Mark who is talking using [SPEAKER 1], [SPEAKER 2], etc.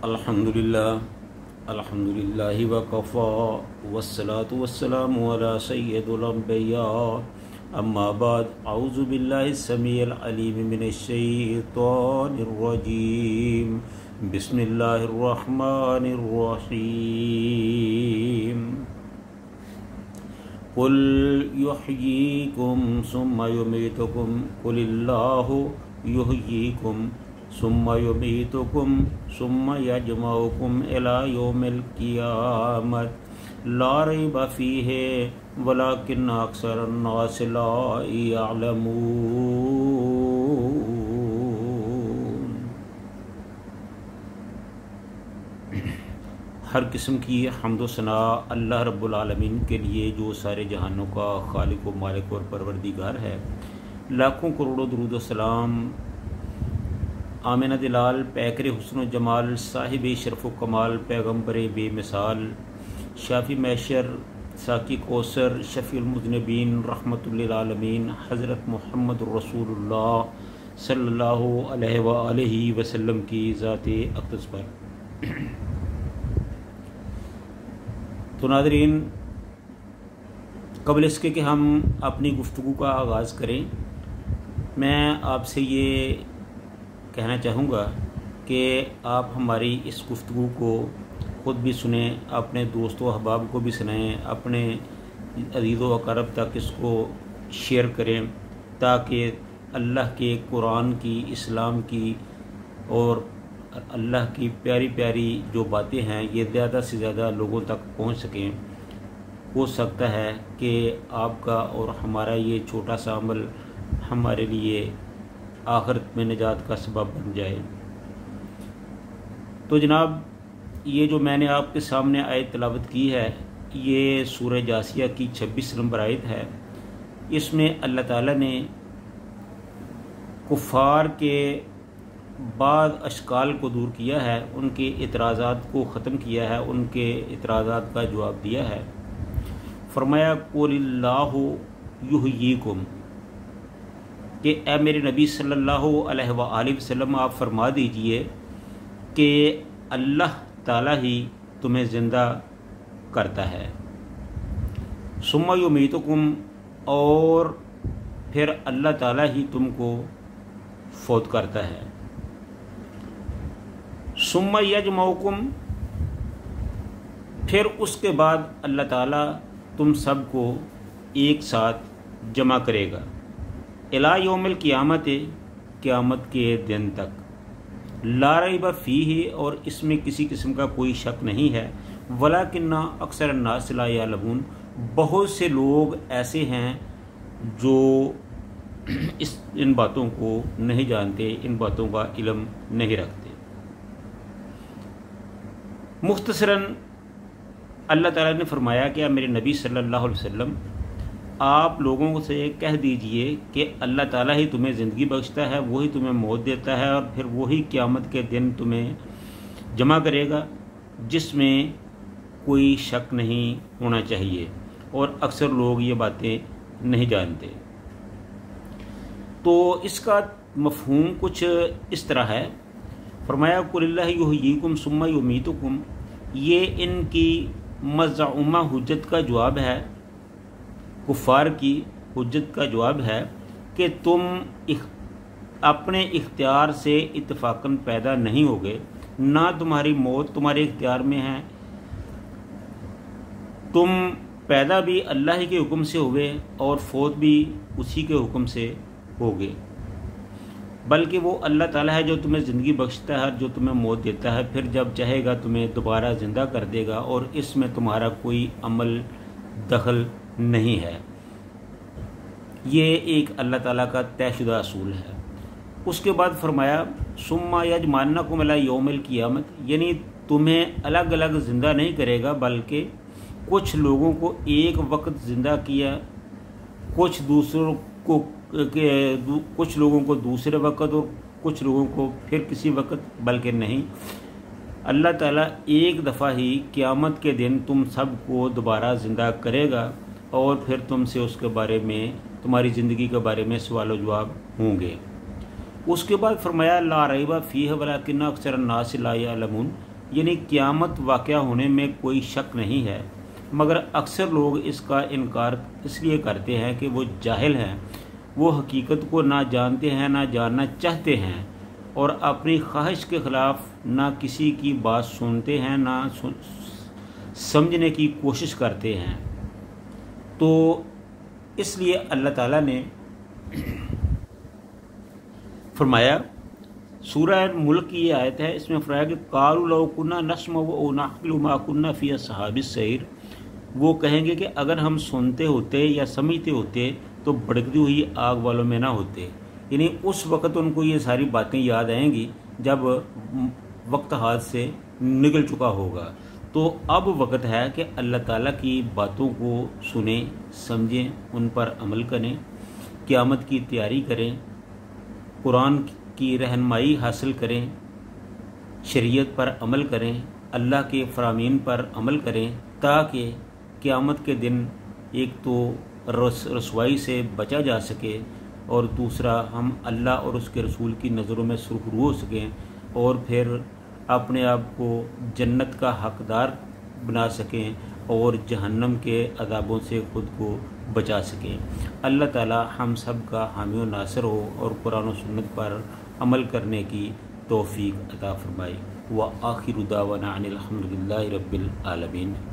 [SPEAKER 1] الحمدللہ وکفا والصلاة والسلام علی سید الانبیاء اما بعد اعوذ باللہ السمیع العلیم من الشیطان الرجیم بسم اللہ الرحمن الرحیم قل یحییکم ثم یمیتکم قل اللہ یحییکم ثم یمیتکم ثم یجمعکم الی یوم القیامۃ لا ریب فیہ ولکن اکثر الناس لا یعلمون۔ ہر قسم کی حمد و ثنا اللہ رب العالمین کے لیے جو سارے جہانوں کا خالق و مالک اور پروردگار ہے۔ لاکھوں کروڑوں درود و سلام آمنہ دلال پیکر حسن و جمال صاحب شرف و کمال پیغمبر بے مثال شافی محشر ساقی کوثر شفیع المذنبین رحمت للعالمین حضرت محمد رسول اللہ صلی اللہ علیہ وآلہ وسلم کی ذات اقدس پر۔ تو ناظرین، قبل اس کے کہ ہم اپنی گفتگو کا آغاز کریں، میں آپ سے یہ کہنا چاہوں گا کہ آپ ہماری اس گفتگو کو خود بھی سنیں، اپنے دوست و احباب کو بھی سنائیں، اپنے عزیز و اقارب تک اس کو شیئر کریں تاکہ اللہ کے قرآن کی، اسلام کی اور اللہ کی پیاری پیاری جو باتیں ہیں یہ زیادہ سے زیادہ لوگوں تک پہنچ سکیں۔ ہو سکتا ہے کہ آپ کا اور ہمارا یہ چھوٹا سا عمل ہمارے لیے آخرت میں نجات کا سبب بن جائے۔ تو جناب، یہ جو میں نے آپ کے سامنے آیت تلاوت کی ہے یہ سورہ جاسیہ کی 26 نمبر آیت ہے۔ اس میں اللہ تعالیٰ نے کفار کے بعض اشکال کو دور کیا ہے، ان کے اعتراضات کو ختم کیا ہے، ان کے اعتراضات کا جواب دیا ہے۔ فرمایا قُلِ اللّٰهُ یحییکم، کہ اے میرے نبی صلی اللہ علیہ وآلہ وسلم آپ فرما دیجئے کہ اللہ تعالیٰ ہی تمہیں زندہ کرتا ہے، ثم یمیتکم، اور پھر اللہ تعالیٰ ہی تم کو فوت کرتا ہے، ثم یجمعکم، پھر اس کے بعد اللہ تعالیٰ تم سب کو ایک ساتھ جمع کرے گا، الی یوم القیامت، قیامت کے دن تک، لا ریب فیہ، اور اس میں کسی قسم کا کوئی شک نہیں ہے، ولکن اکثر الناس لا یعلمون، بہت سے لوگ ایسے ہیں جو ان باتوں کو نہیں جانتے، ان باتوں کا علم نہیں رکھتے۔ مختصراً اللہ تعالیٰ نے فرمایا کہ میرے نبی صلی اللہ علیہ وسلم آپ لوگوں سے کہہ دیجئے کہ اللہ تعالیٰ ہی تمہیں زندگی بخشتا ہے، وہی تمہیں موت دیتا ہے، اور پھر وہی قیامت کے دن تمہیں جمع کرے گا، جس میں کوئی شک نہیں ہونا چاہیے، اور اکثر لوگ یہ باتیں نہیں جانتے۔ تو اس کا مفہوم کچھ اس طرح ہے، فرمایا قُلِ اللّٰهُ یحییکم ثم یمیتکم، یہ ان کی مزعومہ حجت کا جواب ہے، کفار کی حجت کا جواب ہے کہ تم اپنے اختیار سے اتفاقاً پیدا نہیں ہوگے، نہ تمہاری موت تمہارے اختیار میں ہے، تم پیدا بھی اللہ ہی کے حکم سے ہوئے اور فوت بھی اسی کے حکم سے ہوگے، بلکہ وہ اللہ تعالیٰ ہے جو تمہیں زندگی بخشتا ہے، جو تمہیں موت دیتا ہے، پھر جب چاہے گا تمہیں دوبارہ زندہ کر دے گا، اور اس میں تمہارا کوئی عمل دخل نہیں ہے۔ یہ ایک اللہ تعالیٰ کا طے شدہ اصول ہے۔ اس کے بعد فرمایا ثم یجمعنکم الی یوم القیامت، یعنی تمہیں الگ الگ زندہ نہیں کرے گا، بلکہ کچھ لوگوں کو ایک وقت زندہ کیا، کچھ لوگوں کو دوسرے وقت، اور کچھ لوگوں کو پھر کسی وقت، بلکہ نہیں، اللہ تعالیٰ ایک دفعہ ہی قیامت کے دن تم سب کو دوبارہ زندہ کرے گا، اور پھر تم سے اس کے بارے میں، تمہاری زندگی کے بارے میں سوال و جواب ہوں گے۔ اس کے بعد فرمایا لا ریب فیہ ولکن اکثر الناس لا یعلمون، یعنی قیامت واقع ہونے میں کوئی شک نہیں ہے، مگر اکثر لوگ اس کا انکار اس لیے کرتے ہیں کہ وہ جاہل ہیں، وہ حقیقت کو نہ جانتے ہیں نہ جاننا چاہتے ہیں، اور اپنی خواہش کے خلاف نہ کسی کی بات سنتے ہیں نہ سمجھنے کی کوشش کرتے ہیں۔ تو اس لیے اللہ تعالیٰ نے فرمایا، سورہ ملک کی یہ آیت ہے، اس میں فرمایا کہ قالوا لو کنا نسمع او نعقل ما کنا فی اصحاب السعیر، وہ کہیں گے کہ اگر ہم سنتے ہوتے یا سمجھتے ہوتے تو بھڑکتی ہوئی آگ والوں میں نہ ہوتے، یعنی اس وقت ان کو یہ ساری باتیں یاد آئیں گی جب وقت ہاتھ سے نکل چکا ہوگا۔ تو اب وقت ہے کہ اللہ تعالیٰ کی باتوں کو سنیں، سمجھیں، ان پر عمل کریں، قیامت کی تیاری کریں، قرآن کی رہنمائی حاصل کریں، شریعت پر عمل کریں، اللہ کے فرامین پر عمل کریں، تاکہ قیامت کے دن ایک تو رسوائی سے بچا جا سکے، اور دوسرا ہم اللہ اور اس کے رسول کی نظروں میں سرخرو ہو سکیں، اور پھر اپنے آپ کو جنت کا حقدار بنا سکیں اور جہنم کے عذابوں سے خود کو بچا سکیں۔ اللہ تعالی ہم سب کا حامی و ناصر ہو اور قرآن و سنت پر عمل کرنے کی توفیق عطا فرمائے۔ وآخر دعوانا ان الحمد للہ رب العالمین۔